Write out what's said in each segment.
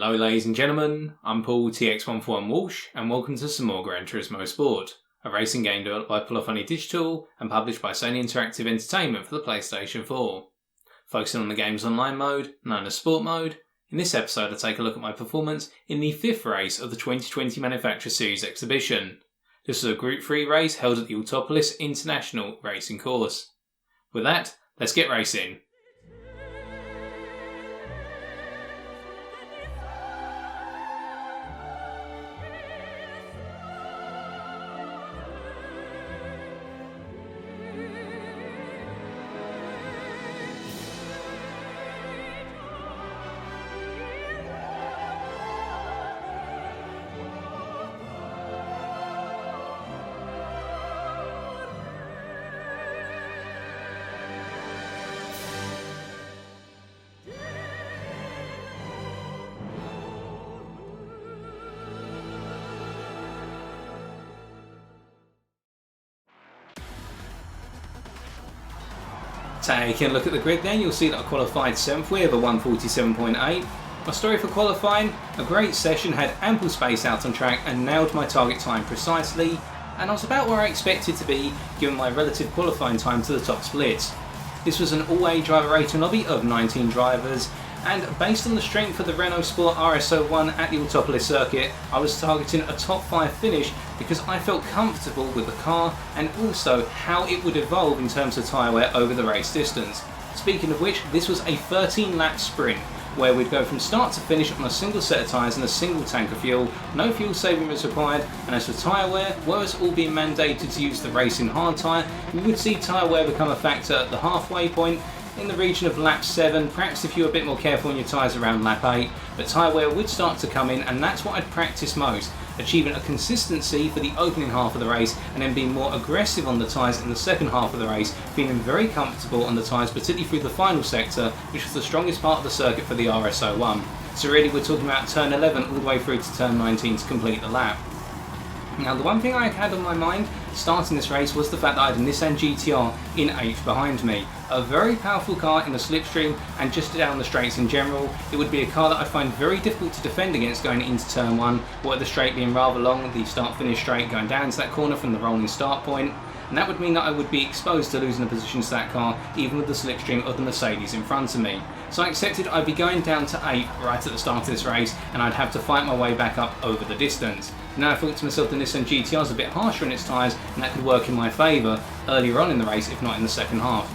Hello ladies and gentlemen, I'm Paul TX141 Walsh and welcome to some more Gran Turismo Sport, a racing game developed by Polyphony Digital and published by Sony Interactive Entertainment for the PlayStation 4. Focusing on the game's online mode, known as Sport Mode, in this episode I take a look at my performance in the 5th race of the 2020 Manufacturer Series Exhibition. This was a Group 3 race held at the Autopolis International Racing Course. With that, let's get racing. Taking a look at the grid then, you'll see that I qualified 7th with a 147.8. My story for qualifying, a great session, had ample space out on track and nailed my target time precisely, and I was about where I expected to be given my relative qualifying time to the top splits. This was an all-A driver rating lobby of 19 drivers, and based on the strength of the Renault Sport RS01 at the Autopolis circuit, I was targeting a top 5 finish because I felt comfortable with the car and also how it would evolve in terms of tyre wear over the race distance. Speaking of which, this was a 13-lap sprint where we'd go from start to finish on a single set of tyres and a single tank of fuel. No fuel saving was required, and as for tyre wear, whereas all being mandated to use the racing hard tyre, we would see tyre wear become a factor at the halfway point in the region of lap 7, perhaps if you were a bit more careful on your tyres around lap 8, but tyre wear would start to come in, and that's what I'd practice most, achieving a consistency for the opening half of the race and then being more aggressive on the tyres in the second half of the race, feeling very comfortable on the tyres, particularly through the final sector, which was the strongest part of the circuit for the RS01. So really we're talking about turn 11 all the way through to turn 19 to complete the lap. Now the one thing I had on my mind starting this race was the fact that I had a Nissan GTR in 8th behind me. A very powerful car in the slipstream and just down the straights in general. It would be a car that I find very difficult to defend against going into turn 1, with the straight being rather long, the start-finish straight going down to that corner from the rolling start point. And that would mean that I would be exposed to losing the position to that car, even with the slipstream of the Mercedes in front of me. So I accepted I'd be going down to 8th right at the start of this race, and I'd have to fight my way back up over the distance. Now I thought to myself the Nissan GTR is a bit harsher on its tyres, and that could work in my favour earlier on in the race, if not in the second half.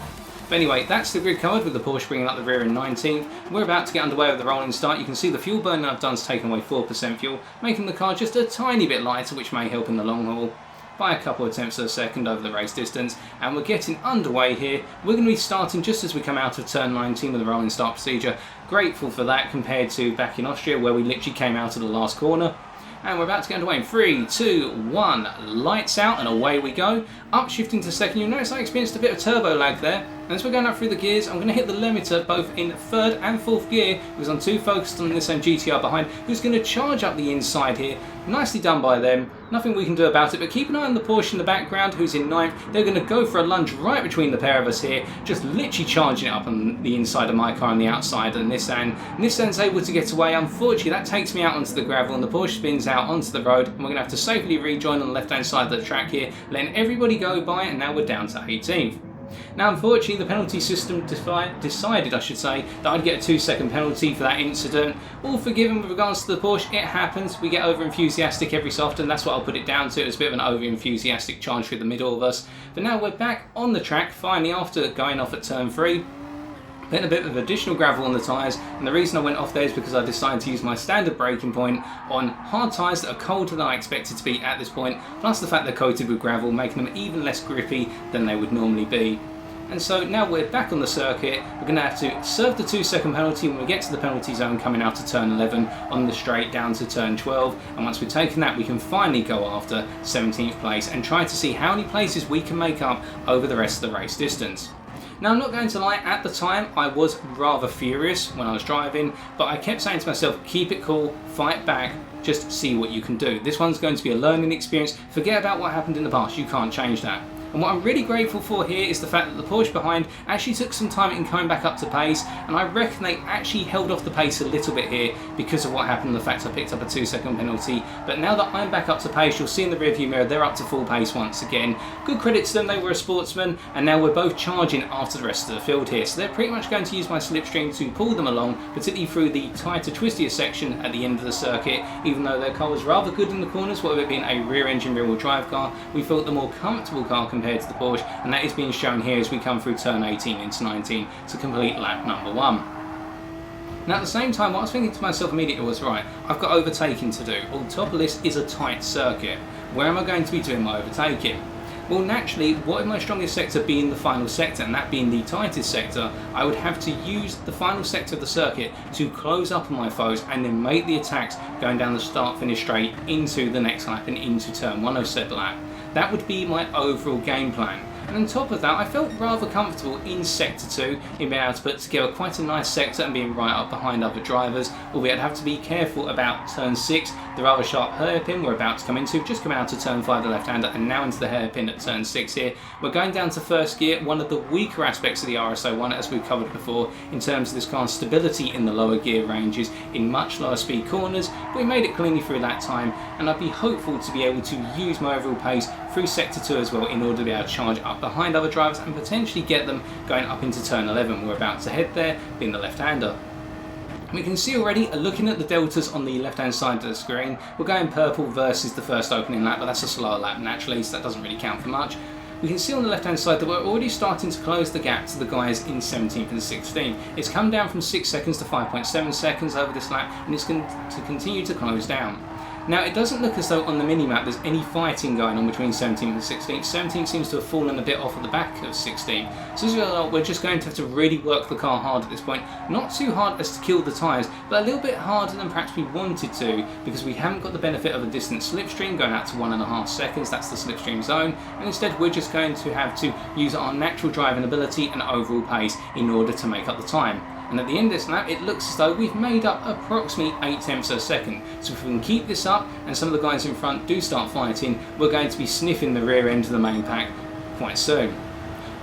But anyway, that's the grid covered with the Porsche bringing up the rear in 19th. We're about to get underway with the rolling start. You can see the fuel burn I've done has taken away 4% fuel, making the car just a tiny bit lighter, which may help in the long haul by a couple of tenths of a second over the race distance, and we're getting underway here. We're going to be starting just as we come out of turn 19 with the rolling start procedure. Grateful for that compared to back in Austria where we literally came out of the last corner. And we're about to get underway in 3, 2, 1, lights out, and away we go. Upshifting to second, you'll notice I experienced a bit of turbo lag there. And as we're going up through the gears, I'm going to hit the limiter both in 3rd and 4th gear because I'm too focused on this GTR behind, who's going to charge up the inside here. Nicely done by them, nothing we can do about it, but keep an eye on the Porsche in the background who's in 9th. They're going to go for a lunge right between the pair of us here, just literally charging it up on the inside of my car and the outside of the Nissan. Nissan's able to get away. Unfortunately, that takes me out onto the gravel and the Porsche spins out onto the road, and we're going to have to safely rejoin on the left hand side of the track here, letting everybody go by, and now we're down to 18th. Now unfortunately the penalty system decided that I'd get a 2-second penalty for that incident. All forgiven with regards to the Porsche, it happens, we get over enthusiastic every so often, that's what I'll put it down to. It was a bit of an over enthusiastic charge through the middle of us. But now we're back on the track finally after going off at turn 3. Putting a bit of additional gravel on the tyres, and the reason I went off there is because I decided to use my standard braking point on hard tyres that are colder than I expected to be at this point, plus the fact they're coated with gravel, making them even less grippy than they would normally be. And so now we're back on the circuit. We're going to have to serve the 2-second penalty when we get to the penalty zone coming out to turn 11 on the straight down to turn 12, and once we've taken that we can finally go after 17th place and try to see how many places we can make up over the rest of the race distance. Now I'm not going to lie, at the time I was rather furious when I was driving, but I kept saying to myself, keep it cool, fight back, just see what you can do. This one's going to be a learning experience, forget about what happened in the past, you can't change that. And what I'm really grateful for here is the fact that the Porsche behind actually took some time in coming back up to pace, and I reckon they actually held off the pace a little bit here because of what happened, the fact I picked up a 2-second penalty. But now that I'm back up to pace, you'll see in the rearview mirror they're up to full pace once again. Good credit to them, they were a sportsman, and now we're both charging after the rest of the field here. So they're pretty much going to use my slipstream to pull them along, particularly through the tighter, twistier section at the end of the circuit. Even though their car was rather good in the corners, with it being a rear-engine, rear-wheel drive car, we felt the more comfortable car compared to the Porsche, and that is being shown here as we come through turn 18 into 19 to complete lap number 1. Now at the same time, what I was thinking to myself immediately was, right, I've got overtaking to do. Autopolis is a tight circuit. Where am I going to be doing my overtaking? Well, naturally, what would my strongest sector be in the final sector, and that being the tightest sector, I would have to use the final sector of the circuit to close up on my foes and then make the attacks going down the start-finish straight into the next lap and into turn 1 of said lap. That would be my overall game plan. And on top of that, I felt rather comfortable in Sector 2 in being able to put together quite a nice sector and being right up behind other drivers, albeit I'd have to be careful about turn 6, the rather sharp hairpin we're about to come into. Just come out to turn 5, the left-hander, and now into the hairpin at turn 6 here. We're going down to first gear, one of the weaker aspects of the RS01, as we've covered before, in terms of this car's stability in the lower gear ranges in much lower speed corners, but we made it cleanly through that time, and I'd be hopeful to be able to use my overall pace through Sector 2 as well in order to be able to charge up behind other drivers and potentially get them going up into turn 11. We're about to head there, being the left-hander. We can see already, looking at the deltas on the left-hand side of the screen, we're going purple versus the first opening lap, but that's a slower lap naturally, so that doesn't really count for much. We can see on the left-hand side that we're already starting to close the gap to the guys in 17th and 16th. It's come down from 6 seconds to 5.7 seconds over this lap, and it's going to continue to close down. Now, it doesn't look as though on the mini-map there's any fighting going on between 17th and 16th. 17th seems to have fallen a bit off at the back of 16th. So as a result, we're just going to have to really work the car hard at this point. Not too hard as to kill the tyres, but a little bit harder than perhaps we wanted to, because we haven't got the benefit of a distant slipstream going out to 1.5 seconds. That's the slipstream zone. And instead, we're just going to have to use our natural driving ability and overall pace in order to make up the time. And at the end of this lap, it looks as though we've made up approximately 8 tenths per second. So if we can keep this up and some of the guys in front do start fighting, we're going to be sniffing the rear end of the main pack quite soon.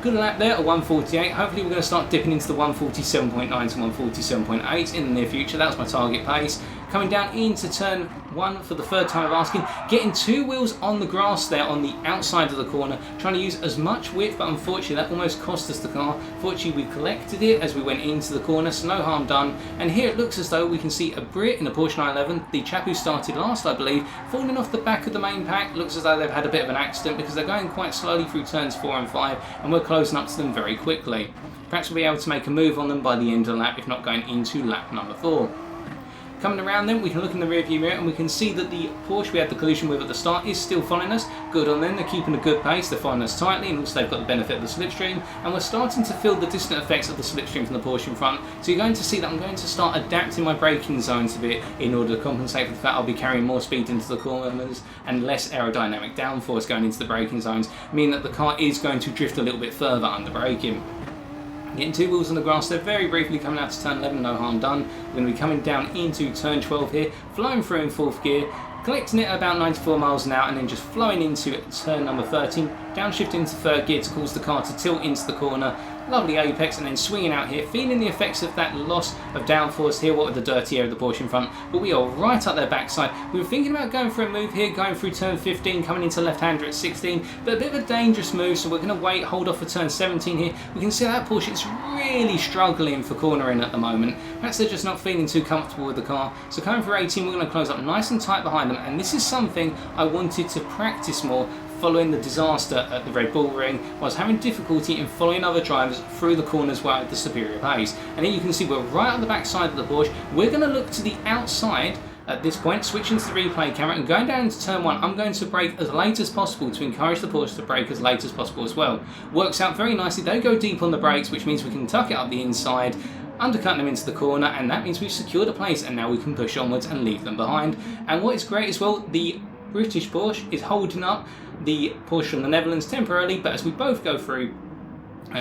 Good lap there at 1:48. Hopefully we're going to start dipping into the 1:47.9 to 1:47.8 in the near future. That was my target pace. Coming down into turn 1 for the third time of asking, getting 2 wheels on the grass there on the outside of the corner, trying to use as much width, but unfortunately that almost cost us the car. Fortunately we collected it as we went into the corner, so no harm done. And here it looks as though we can see a Brit in a Porsche 911, the chap who started last I believe, falling off the back of the main pack. Looks as though they've had a bit of an accident because they're going quite slowly through turns 4 and 5, and we're closing up to them very quickly. Perhaps we'll be able to make a move on them by the end of the lap, if not going into lap number 4. Coming around then, we can look in the rearview mirror and we can see that the Porsche we had the collision with at the start is still following us. Good on them, they're keeping a good pace, they're following us tightly, and also they've got the benefit of the slipstream, and we're starting to feel the distant effects of the slipstream from the Porsche in front. So you're going to see that I'm going to start adapting my braking zones a bit in order to compensate for the fact I'll be carrying more speed into the corners and less aerodynamic downforce going into the braking zones, meaning that the car is going to drift a little bit further under braking. Getting 2 wheels on the grass there, very briefly coming out to turn 11, no harm done. We're going to be coming down into turn 12 here, flying through in 4th gear, collecting it at about 94 miles an hour, and then just flowing into turn number 13, downshift into 3rd gear to cause the car to tilt into the corner. Lovely apex, and then swinging out here, feeling the effects of that loss of downforce here, what with the dirty air of the Porsche in front, but we are right up their backside. We were thinking about going for a move here, going through turn 15, coming into left-hander at 16, but a bit of a dangerous move, so we're going to wait, hold off for turn 17 here. We can see that Porsche is really struggling for cornering at the moment. Perhaps they're just not feeling too comfortable with the car. So coming for 18, we're going to close up nice and tight behind them, and this is something I wanted to practice more following the disaster at the Red Bull Ring. I was having difficulty in following other drivers through the corners while at the superior pace. And here you can see we're right on the back side of the Porsche. We're going to look to the outside at this point, switching to the replay camera and going down into turn 1. I'm going to brake as late as possible to encourage the Porsche to brake as late as possible as well. Works out very nicely. They go deep on the brakes, which means we can tuck it up the inside, undercutting them into the corner, and that means we've secured a place, and now we can push onwards and leave them behind. And what is great as well, the British Porsche is holding up the Porsche from the Netherlands temporarily, but as we both go through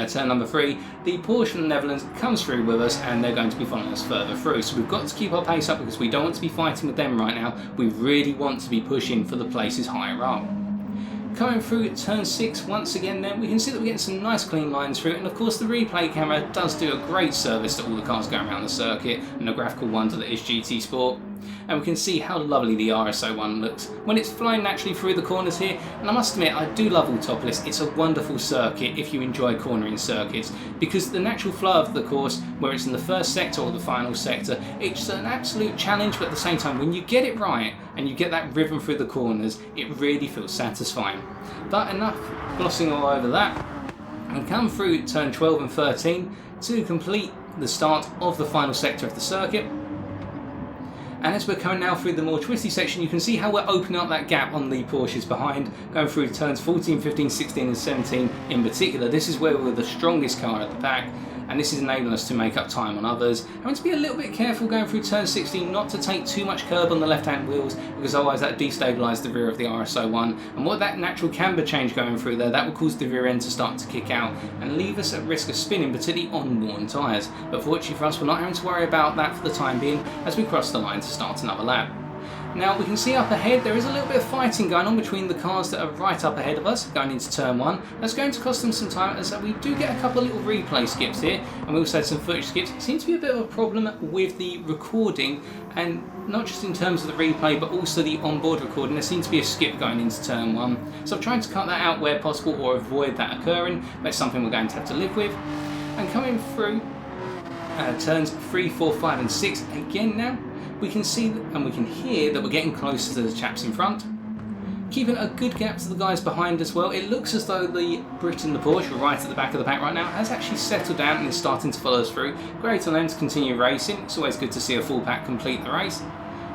turn number 3, the Porsche from the Netherlands comes through with us, and they're going to be following us further through. So we've got to keep our pace up because we don't want to be fighting with them right now. We really want to be pushing for the places higher up. Coming through turn 6 once again then, we can see that we're getting some nice clean lines through, and of course the replay camera does do a great service to all the cars going around the circuit, and a graphical wonder that is GT Sport. And we can see how lovely the RS01 looks when it's flying naturally through the corners here. And I must admit, I do love Autopolis. It's a wonderful circuit if you enjoy cornering circuits, because the natural flow of the course, whether it's in the first sector or the final sector, it's an absolute challenge, but at the same time, when you get it right and you get that rhythm through the corners, it really feels satisfying. But enough glossing all over that, and come through turn 12 and 13 to complete the start of the final sector of the circuit. And as we're coming now through the more twisty section, you can see how we're opening up that gap on the Porsches behind, going through turns 14, 15, 16 and 17 in particular. This is where we're the strongest car at the back, and this is enabling us to make up time on others. Having to be a little bit careful going through turn 16 not to take too much curb on the left hand wheels, because otherwise that destabilises the rear of the RS01, and what that natural camber change going through there, that will cause the rear end to start to kick out and leave us at risk of spinning, particularly on worn tyres. But fortunately for us, we're not having to worry about that for the time being as we cross the line to start another lap. Now we can see up ahead there is a little bit of fighting going on between the cars that are right up ahead of us going into turn 1. That's going to cost them some time, as we do get a couple of little replay skips here, and we also had some footage skips. It seems to be a bit of a problem with the recording, and not just in terms of the replay but also the onboard recording. There seems to be a skip going into turn 1, so I'm trying to cut that out where possible or avoid that occurring, but it's something we're going to have to live with. And coming through turns 3, 4, 5 and 6 again now, we can see and we can hear that we're getting closer to the chaps in front. Keeping a good gap to the guys behind as well. It looks as though the Brit and the Porsche right at the back of the pack right now has actually settled down and is starting to follow us through. Great on them to continue racing. It's always good to see a full pack complete the race.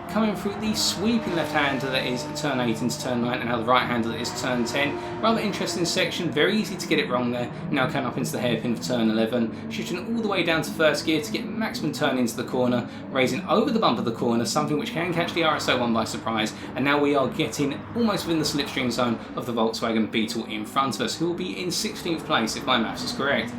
Coming through the sweeping left-hander that is turn 8 into turn 9, and now the right-hander that is turn 10. Rather interesting section, very easy to get it wrong there. Now coming up into the hairpin of turn 11, shifting all the way down to first gear to get maximum turn into the corner, raising over the bump of the corner, something which can catch the RS01 by surprise, and now we are getting almost within the slipstream zone of the Volkswagen Beetle in front of us, who will be in 16th place if my maths is correct.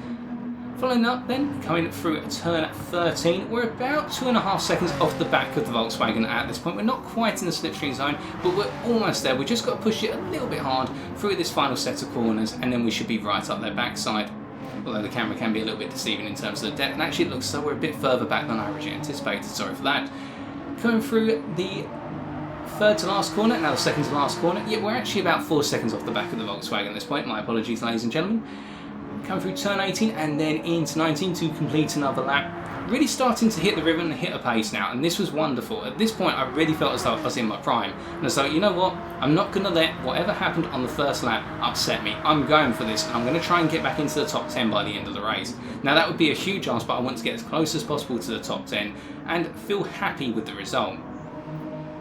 Following up then, coming through turn 13, we're about 2.5 seconds off the back of the Volkswagen at this point. We're not quite in the slipstream zone, but we're almost there. We've just got to push it a little bit hard through this final set of corners, and then we should be right up their backside. Although the camera can be a little bit deceiving in terms of the depth, and actually it looks as though we're a bit further back than I originally anticipated, sorry for that. Coming through the third to last corner, now the second to last corner, yeah, we're actually about 4 seconds off the back of the Volkswagen at this point. My apologies, ladies and gentlemen. Come through turn 18 and then into 19 to complete another lap. Really starting to hit the rhythm and hit a pace now, and this was wonderful. At this point I really felt as though I was in my prime, and as though, you know what, I'm not going to let whatever happened on the first lap upset me. I'm going for this, and I'm going to try and get back into the top 10 by the end of the race. Now that would be a huge ask, but I want to get as close as possible to the top 10 and feel happy with the result.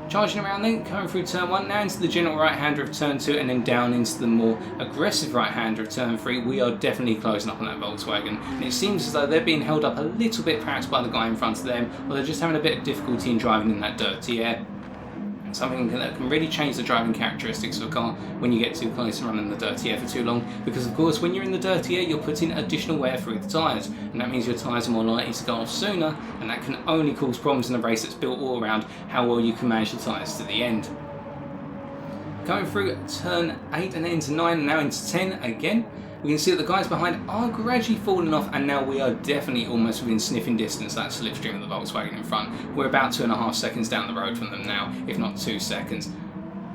Charging around then, coming through turn 1, now into the general right-hander of turn 2, and then down into the more aggressive right-hander of turn 3. We are definitely closing up on that Volkswagen, and it seems as though they're being held up a little bit perhaps by the guy in front of them, or they're just having a bit of difficulty in driving in that dirty air. Something that can really change the driving characteristics of a car when you get too close and running the dirty air for too long, because of course when you're in the dirty air you're putting additional wear through the tyres, and that means your tyres are more likely to go off sooner, and that can only cause problems in a race that's built all around how well you can manage the tyres to the end. Going through turn 8 and then into 9 and now into 10 again, we can see that the guys behind are gradually falling off, and now we are definitely almost within sniffing distance of that slipstream of the Volkswagen in front. We're about 2.5 seconds down the road from them now, if not 2 seconds.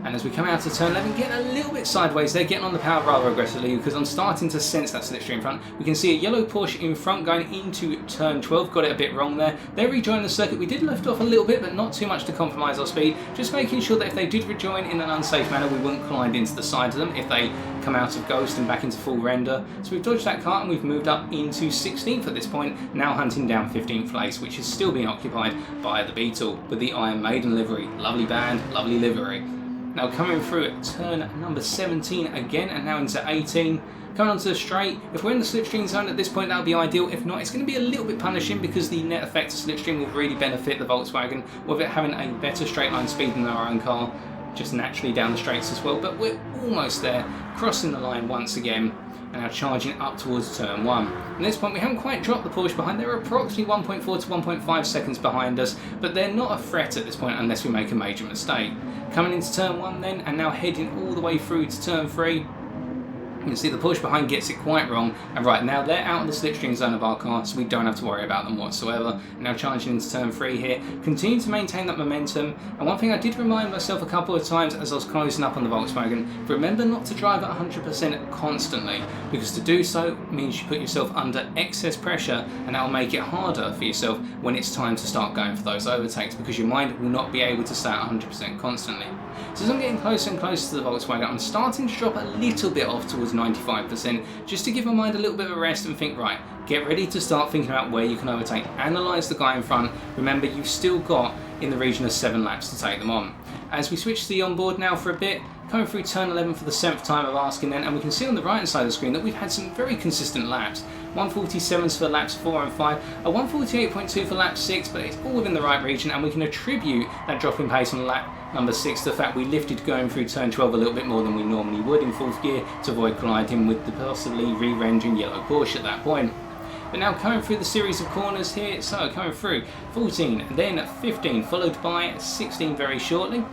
And as we come out to turn 11, getting a little bit sideways there, getting on the power rather aggressively, because I'm starting to sense that slipstream in front. We can see a yellow Porsche in front going into turn 12, got it a bit wrong there. They're rejoining the circuit. We did lift off a little bit, but not too much to compromise our speed. Just making sure that if they did rejoin in an unsafe manner, we wouldn't collide into the side of them if they come out of Ghost and back into full render. So we've dodged that car and we've moved up into 16th at this point, now hunting down 15th place, which is still being occupied by the Beetle with the Iron Maiden livery. Lovely band, lovely livery. Now coming through at turn number 17 again, and now into 18. Coming onto the straight, if we're in the slipstream zone at this point, that would be ideal. If not, it's going to be a little bit punishing, because the net effect of slipstream will really benefit the Volkswagen, with it having a better straight line speed than our own car, just naturally down the straights as well. But we're almost there, crossing the line once again. and now charging up towards turn 1. At this point we haven't quite dropped the Porsche behind. They're approximately 1.4 to 1.5 seconds behind us, but they're not a threat at this point unless we make a major mistake. Coming into turn 1 then, and now heading all the way through to turn 3. You can see the Porsche behind gets it quite wrong, and right now they're out of the slipstream zone of our car, so we don't have to worry about them whatsoever. Now charging into turn 3 here, continue to maintain that momentum, and one thing I did remind myself a couple of times as I was closing up on the Volkswagen, remember not to drive at 100% constantly, because to do so means you put yourself under excess pressure, and that will make it harder for yourself when it's time to start going for those overtakes, because your mind will not be able to stay at 100% constantly. So as I'm getting closer and closer to the Volkswagen, I'm starting to drop a little bit off towards 95%, just to give my mind a little bit of a rest and think, right, get ready to start thinking about where you can overtake. Analyse the guy in front. Remember, you've still got in the region of 7 laps to take them on. As we switch to the onboard now for a bit, coming through turn 11 for the 7th time of asking then, and we can see on the right hand side of the screen that we've had some very consistent laps. 147s for laps 4 and 5, a 148.2 for lap 6, but it's all within the right region, and we can attribute that drop in pace on lap number 6 to the fact we lifted going through turn 12 a little bit more than we normally would in 4th gear to avoid colliding with the possibly re-rendering yellow Porsche at that point. But now coming through the series of corners here, so coming through 14, then 15, followed by 16 very shortly.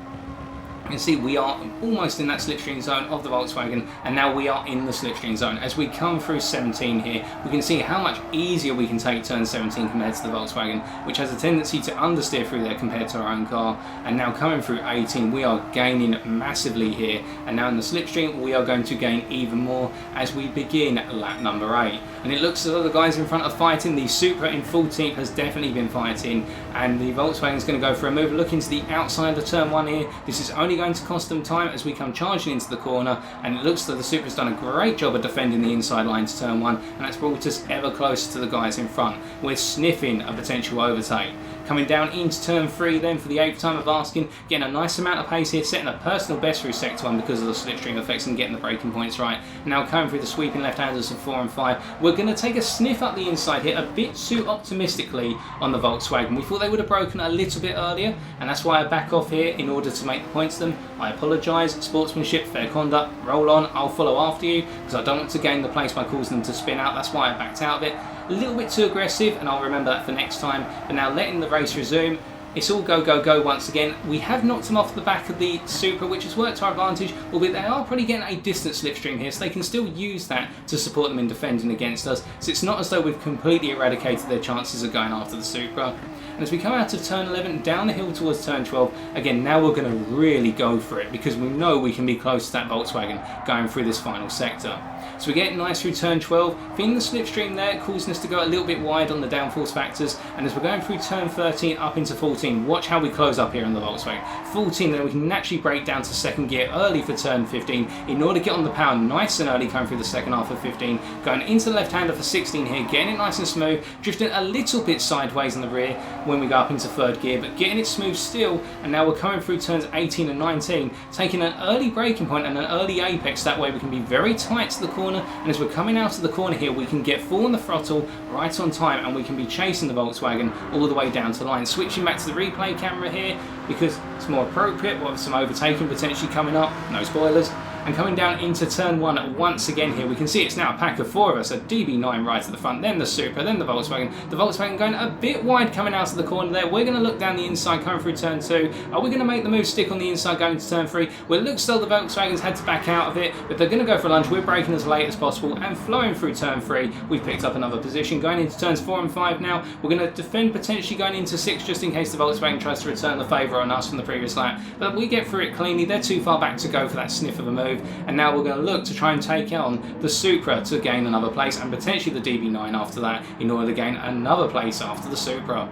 You can see we are almost in that slipstream zone of the Volkswagen, and now we are in the slipstream zone. As we come through 17 here, we can see how much easier we can take turn 17 compared to the Volkswagen, which has a tendency to understeer through there compared to our own car. And now coming through 18, we are gaining massively here, and now in the slipstream we are going to gain even more as we begin lap number 8. And it looks as though the guys in front are fighting. The Supra in 14th has definitely been fighting, and the Volkswagen is going to go for a move. Look into the outside of turn 1 here. This is only going to cost them time as we come charging into the corner, and it looks like the Supra's done a great job of defending the inside line to turn 1, and that's brought us ever closer to the guys in front. We're sniffing a potential overtake. Coming down into turn 3 then for the 8th time of asking, getting a nice amount of pace here, setting a personal best through sector 1 because of the slipstream effects and getting the braking points right. Now coming through the sweeping left-handers of 4 and 5, we're going to take a sniff up the inside here, a bit too optimistically on the Volkswagen. We thought they would have broken a little bit earlier, and that's why I back off here in order to make the points to them. I apologise, sportsmanship, fair conduct, roll on, I'll follow after you, because I don't want to gain the place by causing them to spin out. That's why I backed out of it. A little bit too aggressive, and I'll remember that for next time. But now letting the race resume, it's all go, go, go once again. We have knocked them off the back of the Supra, which has worked to our advantage, albeit they are probably getting a distant slipstream here, so they can still use that to support them in defending against us. So it's not as though we've completely eradicated their chances of going after the Supra. And as we come out of turn 11, down the hill towards turn 12, again, now we're going to really go for it, because we know we can be close to that Volkswagen going through this final sector. So we get nice through turn 12, feeling the slipstream there, causing us to go a little bit wide on the downforce factors. And as we're going through turn 13 up into 14, watch how we close up here on the Volkswagen. 14, then we can naturally break down to 2nd gear early for turn 15 in order to get on the power nice and early coming through the second half of 15. Going into the left-hander for 16 here, getting it nice and smooth, drifting a little bit sideways in the rear when we go up into 3rd gear, but getting it smooth still. And now we're coming through turns 18 and 19, taking an early braking point and an early apex. That way we can be very tight to the corner, and as we're coming out of the corner here, we can get full on the throttle right on time, and we can be chasing the Volkswagen all the way down to the line. Switching back to the replay camera here because it's more appropriate. We'll have some overtaking potentially coming up, no spoilers. And coming down into turn 1 once again here, we can see it's now a pack of 4 of us, a DB9 right at the front, then the Supra, then the Volkswagen. The Volkswagen going a bit wide coming out of the corner there. We're going to look down the inside coming through turn 2. Are we going to make the move stick on the inside going to turn 3? Well, it looks as though the Volkswagen's had to back out of it, but they're going to go for lunge. We're braking as late as possible and flowing through turn 3. We've picked up another position. Going into turns 4 and 5 now, we're going to defend potentially going into 6 just in case the Volkswagen tries to return the favour on us from the previous lap. But we get through it cleanly. They're too far back to go for that sniff of a move, and now we're going to look to try and take on the Supra to gain another place, and potentially the DB9 after that in order to gain another place after the Supra.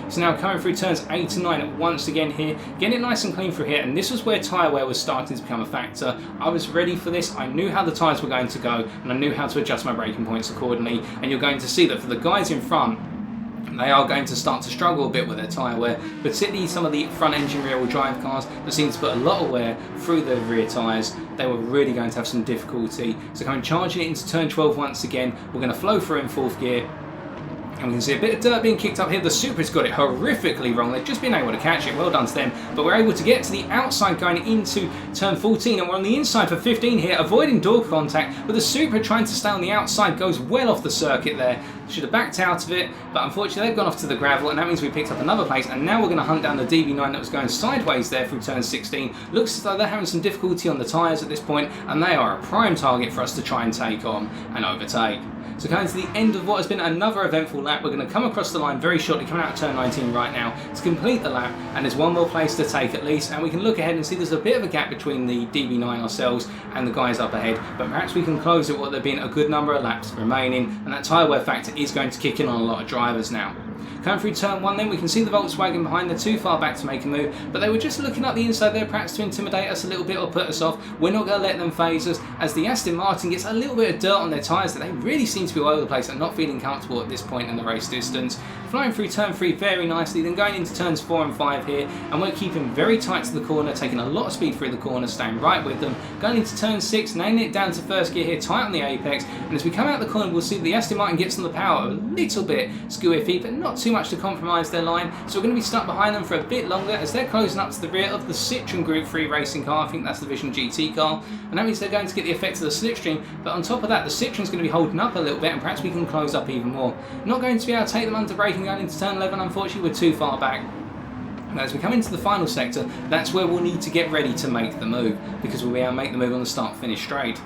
So now coming through turns 8 and 9 once again here, getting it nice and clean through here, and this was where tyre wear was starting to become a factor. I was ready for this, I knew how the tyres were going to go, and I knew how to adjust my braking points accordingly, and you're going to see that for the guys in front, they are going to start to struggle a bit with their tyre wear, particularly some of the front engine rear wheel drive cars that seem to put a lot of wear through their rear tyres. They were really going to have some difficulty. So coming charging it into turn 12 once again, we're going to flow through in 4th gear. And we can see a bit of dirt being kicked up here. The Supra's got it horrifically wrong. They've just been able to catch it. Well done to them. But we're able to get to the outside going into turn 14. And we're on the inside for 15 here, avoiding door contact. But the Supra trying to stay on the outside goes well off the circuit there. Should have backed out of it. But unfortunately, they've gone off to the gravel. And that means we picked up another place. And now we're going to hunt down the DB9 that was going sideways there through turn 16. Looks as though they're having some difficulty on the tyres at this point. And they are a prime target for us to try and take on and overtake. So coming to the end of what has been another eventful lap, we're going to come across the line very shortly, coming out of turn 19 right now to complete the lap, and there's one more place to take at least, and we can look ahead and see there's a bit of a gap between the DB9 ourselves and the guys up ahead, but perhaps we can close it what there being a good number of laps remaining, and that tyre wear factor is going to kick in on a lot of drivers now. Coming through turn 1 then, we can see the Volkswagen behind. They're too far back to make a move, but they were just looking up the inside there perhaps to intimidate us a little bit or put us off. We're not going to let them phase us, as the Aston Martin gets a little bit of dirt on their tyres that they really seem to be all over the place and not feeling comfortable at this point in the race distance. Flying through turn 3 very nicely, then going into turns 4 and 5 here, and we're keeping very tight to the corner, taking a lot of speed through the corner, staying right with them. Going into turn 6, nailing it down to first gear here, tight on the apex, and as we come out the corner we'll see the Aston Martin gets on the power a little bit skew-iffy, but not too much to compromise their line, so we're going to be stuck behind them for a bit longer as they're closing up to the rear of the Citroen Group 3 racing car. I think that's the Vision GT car, and that means they're going to get the effect of the slipstream, but on top of that the Citroen's going to be holding up a little bit, and perhaps we can close up even more. Not going to be able to take them under braking going into turn 11, unfortunately we're too far back. And as we come into the final sector, that's where we'll need to get ready to make the move, because we'll be able to make the move on the start-finish straight.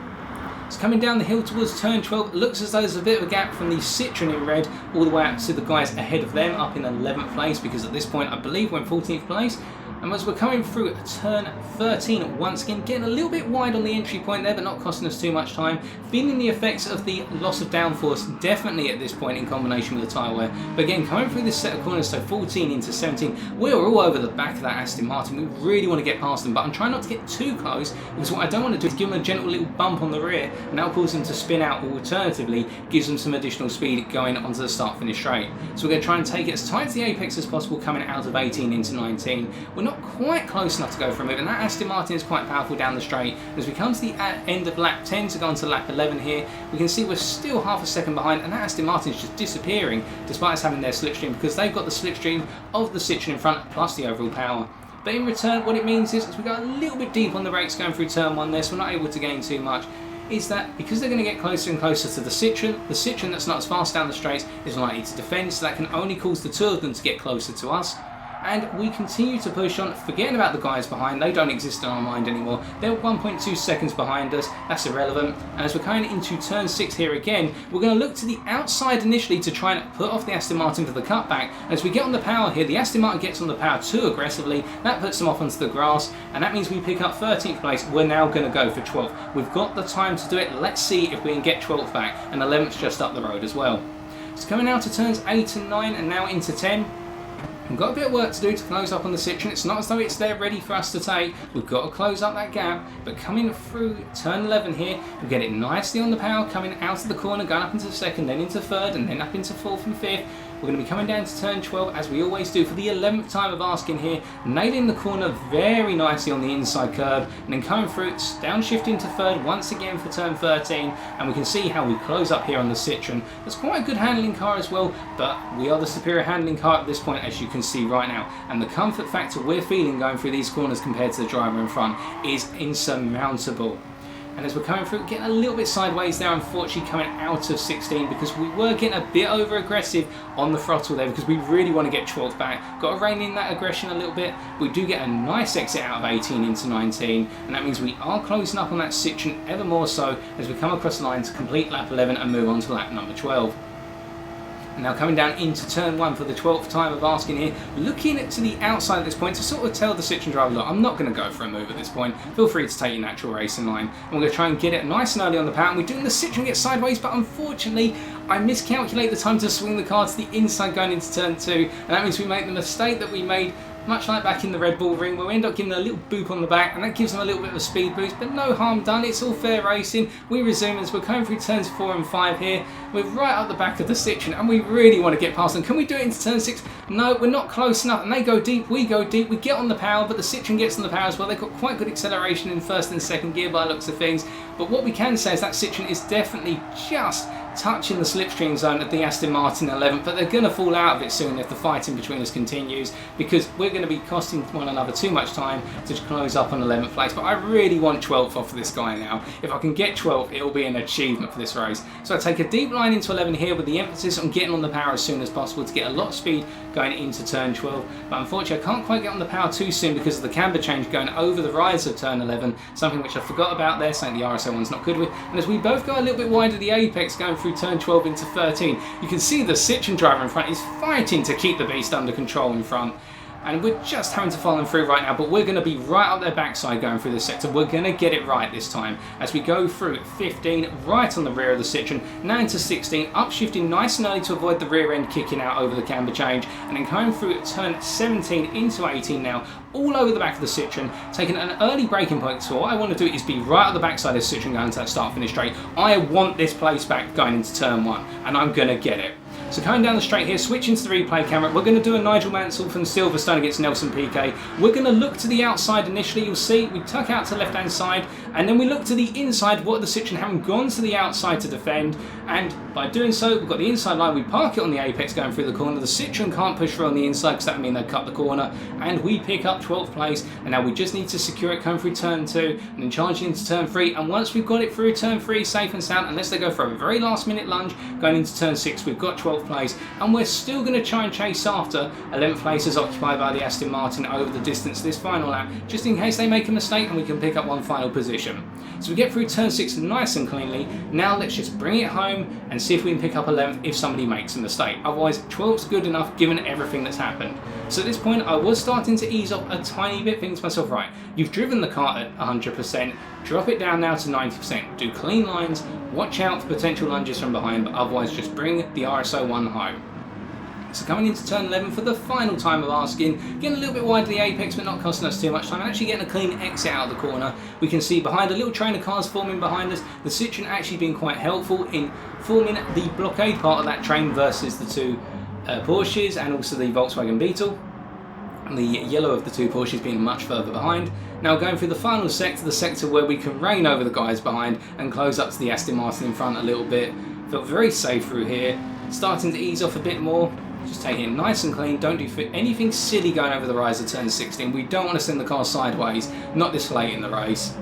So coming down the hill towards turn 12, it looks as though there's a bit of a gap from the Citroen in red all the way up to the guys ahead of them up in 11th place, because at this point I believe we're in 14th place. And as we're coming through turn 13, once again getting a little bit wide on the entry point there, but not costing us too much time. Feeling the effects of the loss of downforce definitely at this point in combination with the tyre wear. But again, coming through this set of corners, so 14 into 17, we're all over the back of that Aston Martin. We really want to get past them, but I'm trying not to get too close, because what I don't want to do is give them a gentle little bump on the rear, and that'll cause them to spin out, or alternatively gives them some additional speed going onto the start-finish straight. So we're going to try and take it as tight to the apex as possible, coming out of 18 into 19. We're not quite close enough to go for a move, and that Aston Martin is quite powerful down the straight. As we come to the end of lap 10 to go on to lap 11 here, we can see we're still half a second behind, and that Aston Martin is just disappearing despite us having their slipstream, because they've got the slipstream of the Citroen in front plus the overall power. But in return, what it means is we go a little bit deep on the brakes going through turn 1 there, so we're not able to gain too much. Is that because they're going to get closer and closer to the Citroen that's not as fast down the straights is likely to defend, so that can only cause the two of them to get closer to us. And we continue to push on, forgetting about the guys behind. They don't exist in our mind anymore. They're 1.2 seconds behind us, that's irrelevant. And as we're coming into turn 6 here again, we're going to look to the outside initially to try and put off the Aston Martin for the cutback. As we get on the power here, the Aston Martin gets on the power too aggressively, that puts them off onto the grass, and that means we pick up 13th place. We're now going to go for 12th. We've got the time to do it. Let's see if we can get 12th back, and 11th's just up the road as well. So coming out to turns 8 and 9 and now into 10, we've got a bit of work to do to close up on the Citroen. It's not as though it's there ready for us to take. We've got to close up that gap, but coming through turn 11 here, we get it nicely on the power, coming out of the corner, going up into second, then into third, and then up into fourth and fifth. We're going to be coming down to turn 12, as we always do, for the 11th time of asking here, nailing the corner very nicely on the inside curve, and then coming through, downshift to third once again for turn 13, and we can see how we close up here on the Citroen. It's quite a good handling car as well, but we are the superior handling car at this point, as you can see right now, and the comfort factor we're feeling going through these corners compared to the driver in front is insurmountable. And as we're coming through, getting a little bit sideways there, unfortunately coming out of 16, because we were getting a bit over aggressive on the throttle there, because we really want to get 12th back. Got to rein in that aggression a little bit. We do get a nice exit out of 18 into 19, and that means we are closing up on that Citroen ever more so as we come across the line to complete lap 11 and move on to lap number 12. Now coming down into turn 1 for the 12th time of asking here, looking to the outside at this point to sort of tell the Citroen driver, look, I'm not going to go for a move at this point, feel free to take your natural racing line. And we're going to try and get it nice and early on the power, and we're doing the Citroen get sideways, but unfortunately I miscalculate the time to swing the car to the inside going into turn 2, and that means we make the mistake that we made much like back in the Red Bull ring, where we end up giving a little boop on the back, and that gives them a little bit of a speed boost, but no harm done. It's all fair racing. We resume as we're going through turns 4 and 5 here. We're right up the back of the Citroen, and we really want to get past them. Can we do it into turn 6? No, we're not close enough, and they go deep, we go deep, we get on the power, but the Citroen gets on the power as well. They've got quite good acceleration in first and second gear by the looks of things, but what we can say is that Citroen is definitely just touching the slipstream zone of the Aston Martin 11th, but they're going to fall out of it soon if the fighting between us continues, because we're going to be costing one another too much time to close up on 11th place. But I really want 12th off of this guy now. If I can get 12th, it'll be an achievement for this race. So I take a deep line into 11 here with the emphasis on getting on the power as soon as possible to get a lot of speed going into turn 12. But unfortunately, I can't quite get on the power too soon because of the camber change going over the rise of turn 11, something which I forgot about there, something the RSO one's not good with. And as we both go a little bit wide of the apex going through turn 12 into 13, you can see the Citroen driver in front is fighting to keep the beast under control in front. And we're just having to follow them through right now, but we're going to be right up their backside going through this sector. We're going to get it right this time as we go through 15, right on the rear of the Citroen, now into 16, upshifting nice and early to avoid the rear end kicking out over the camber change, and then going through turn 17 into 18 now, all over the back of the Citroen, taking an early braking point. So what I want to do is be right at the backside of the Citroen going to that start-finish straight. I want this place back going into turn 1, and I'm going to get it. So coming down the straight here, switching to the replay camera, we're going to do a Nigel Mansell from Silverstone against Nelson Piquet. We're going to look to the outside initially. You'll see we tuck out to the left-hand side, and then we look to the inside. What the Citroen haven't gone to the outside to defend, and by doing so, we've got the inside line. We park it on the apex going through the corner. The Citroen can't push through on the inside because that would mean they cut the corner, and we pick up 12th place. And now we just need to secure it coming through turn 2 and then charging into turn 3. And once we've got it through turn 3 safe and sound, unless they go for a very last-minute lunge going into turn 6, we've got 12th place. And we're still going to try and chase after 11th place is occupied by the Aston Martin over the distance this final lap, just in case they make a mistake and we can pick up one final position. So we get through turn 6 nice and cleanly. Now let's just bring it home and see if we can pick up 11th if somebody makes a mistake. Otherwise, 12th's good enough given everything that's happened. So at this point, I was starting to ease off a tiny bit, thinking to myself, right, you've driven the car at 100%, drop it down now to 90%, do clean lines, watch out for potential lunges from behind, but otherwise just bring the RSO one home. So coming into turn 11 for the final time of asking, getting a little bit wide of the apex but not costing us too much time, and actually getting a clean exit out of the corner. We can see behind a little train of cars forming behind us, the Citroen actually being quite helpful in forming the blockade part of that train versus the two Porsches and also the Volkswagen Beetle. The yellow of the two Porsches being much further behind. Now going through the final sector, the sector where we can reign over the guys behind and close up to the Aston Martin in front a little bit. Felt very safe through here, starting to ease off a bit more. Just taking it nice and clean, don't do anything silly going over the rise of turn 16. We don't want to send the car sideways, not this late in the race.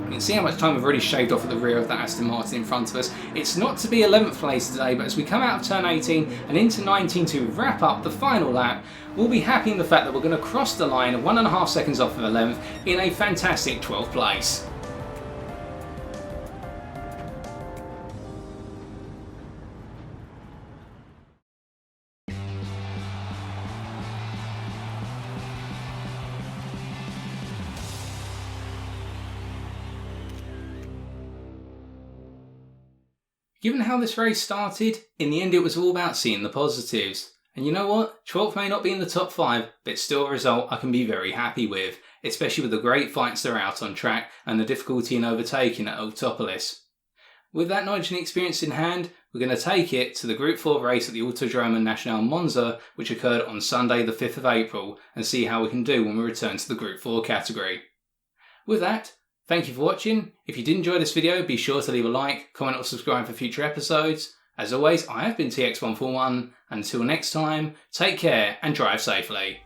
You can see how much time we've already shaved off at the rear of that Aston Martin in front of us. It's not to be 11th place today, but as we come out of turn 18 and into 19 to wrap up the final lap, we'll be happy in the fact that we're going to cross the line 1.5 seconds off of 11th in a fantastic 12th place. Given how this race started, in the end it was all about seeing the positives. And you know what? 12th may not be in the top 5, but it's still a result I can be very happy with, especially with the great fights that are out on track and the difficulty in overtaking at Autopolis. With that knowledge and experience in hand, we're going to take it to the Group 4 race at the Autodromo Nacional Monza, which occurred on Sunday the 5th of April, and see how we can do when we return to the Group 4 category. With that, thank you for watching. If you did enjoy this video, be sure to leave a like, comment or subscribe for future episodes. As always, I have been TX141. Until next time, take care and drive safely.